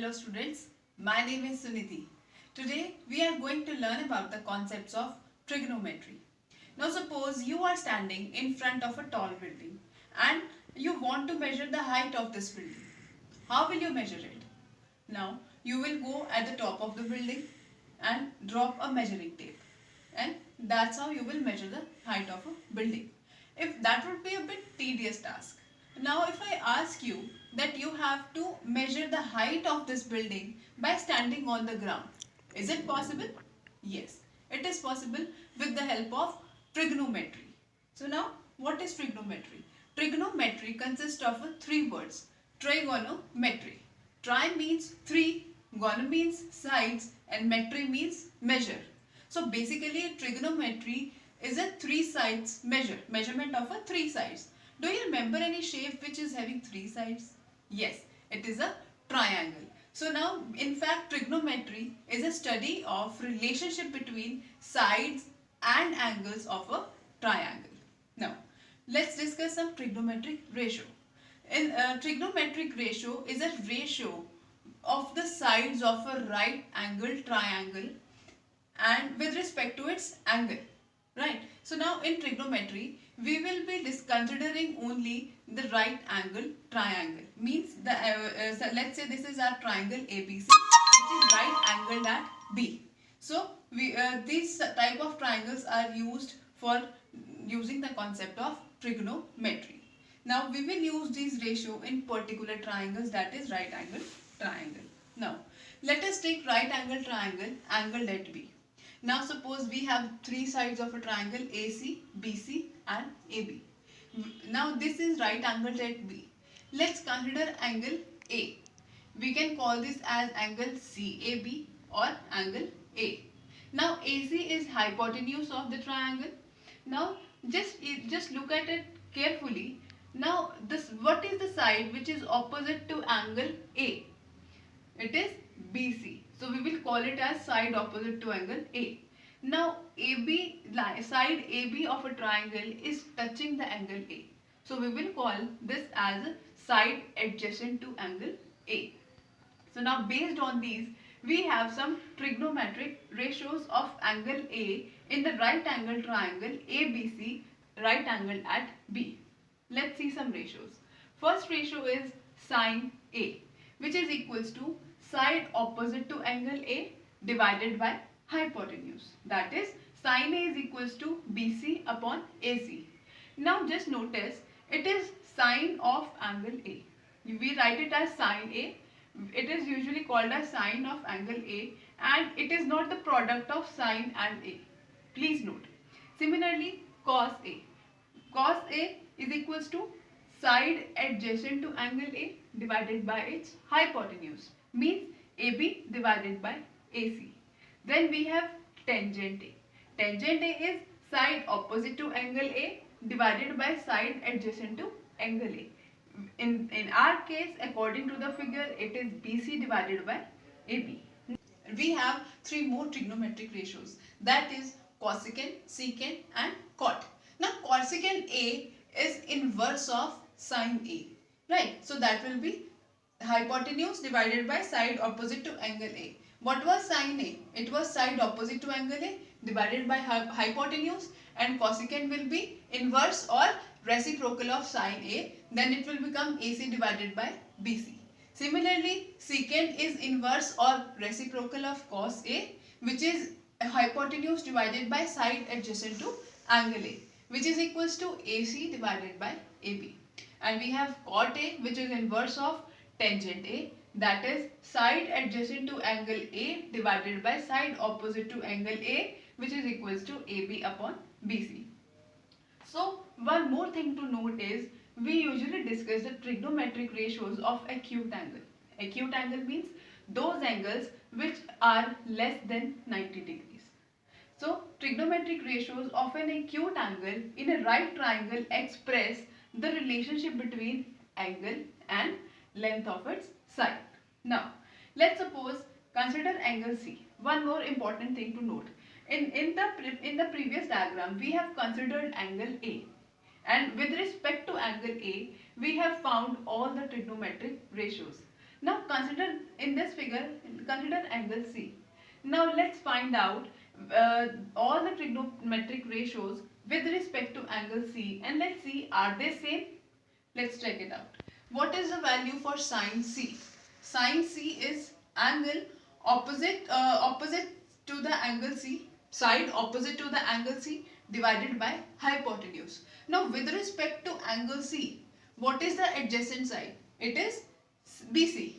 Hello students, my name is Suniti. Today we are going to learn about the concepts of trigonometry. Now suppose you are standing in front of a tall building and you want to measure the height of this building. How will you measure it? Now you will go at the top of the building and drop a measuring tape, and that's how you will measure the height of a building. If that would be a bit tedious task. Now if I ask you that you have to measure the height of this building by standing on the ground, is it possible? Yes, it is possible with the help of trigonometry. So now what is trigonometry? Trigonometry consists of three words: trigonometry. Tri means three, gono means sides, and metry means measure. So basically trigonometry is a three sides measurement of a three sides. Do you remember any shape which is having three sides? Yes, it is a triangle. So now in fact trigonometry is a study of relationship between sides and angles of a triangle. Now let's discuss some trigonometric ratio. In trigonometric ratio is a ratio of the sides of a right angle triangle and with respect to its angle, right? So now in trigonometry we will be considering only the right angle triangle. Means the so let's say this is our triangle ABC, which is right angled at B. So we these type of triangles are used for using the concept of trigonometry. Now we will use these ratio in particular triangles, that is right angle triangle. Now let us take right angle triangle angled at B. Now suppose we have three sides of a triangle AC, BC and AB. Now this is right angled at B. Let's consider angle A. We can call this as angle CAB or angle A. Now AC is hypotenuse of the triangle. Now just look at it carefully. Now this, what is the side which is opposite to angle A? It is BC. So we will call it as side opposite to angle A. Now AB side AB of a triangle is touching the angle A. So we will call this as a side adjacent to angle A. So now based on these we have some trigonometric ratios of angle A in the right angle triangle ABC right angle at B. Let's see some ratios. First ratio is sine A, which is equals to side opposite to angle A divided by hypotenuse. That is sine A is equals to BC upon AC. Now just notice it is sine of angle A. We write it as sine A. It is usually called as sine of angle A, and it is not the product of sine and A. Please note. Similarly cos A. Cos A is equals to side adjacent to angle A divided by its hypotenuse, means AB divided by AC. Then we have tangent A. Tangent A is side opposite to angle A divided by side adjacent to angle A. In our case, according to the figure, it is BC divided by AB. We have three more trigonometric ratios, that is cosecant, secant and cot. Now cosecant A is inverse of sine A, right? So that will be hypotenuse divided by side opposite to angle A. What was sine A? It was side opposite to angle A divided by hypotenuse, and cosecant will be inverse or reciprocal of sine A, then it will become AC divided by BC. Similarly, secant is inverse or reciprocal of cos A, which is hypotenuse divided by side adjacent to angle A, which is equals to AC divided by AB. And we have cot A, which is inverse of tangent A, that is side adjacent to angle A divided by side opposite to angle A, which is equals to AB upon BC. So one more thing to note is we usually discuss the trigonometric ratios of acute angle. Acute angle means those angles which are less than 90 degrees. So trigonometric ratios of an acute angle in a right triangle express the relationship between angle and length of its side. Now let's suppose consider angle C. One more important thing to note. In the previous diagram we have considered angle A, and with respect to angle A we have found all the trigonometric ratios. Now consider in this figure, consider angle C. Now let's find out all the trigonometric ratios with respect to angle C, and let's see, are they same? Let's check it out. What is the value for sine C? Sine C is angle opposite to the angle C, side opposite to the angle C divided by hypotenuse. Now with respect to angle C, what is the adjacent side? It is BC.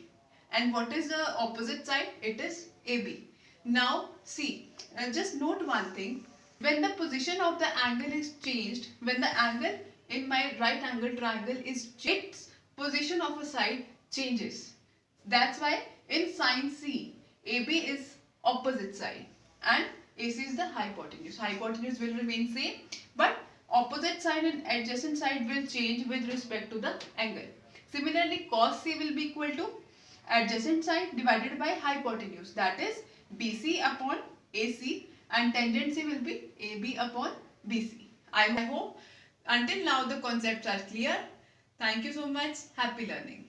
And what is the opposite side? It is AB. Now see, just note one thing. When the position of the angle is changed, when the angle in my right angle triangle is changed, its position of a side changes. That's why in sine C, AB is opposite side and AC is the hypotenuse. Hypotenuse will remain same, but opposite side and adjacent side will change with respect to the angle. Similarly, cos C will be equal to adjacent side divided by hypotenuse, that is BC upon AC, and tangent C will be AB upon BC. I hope until now the concepts are clear. Thank you so much. Happy learning.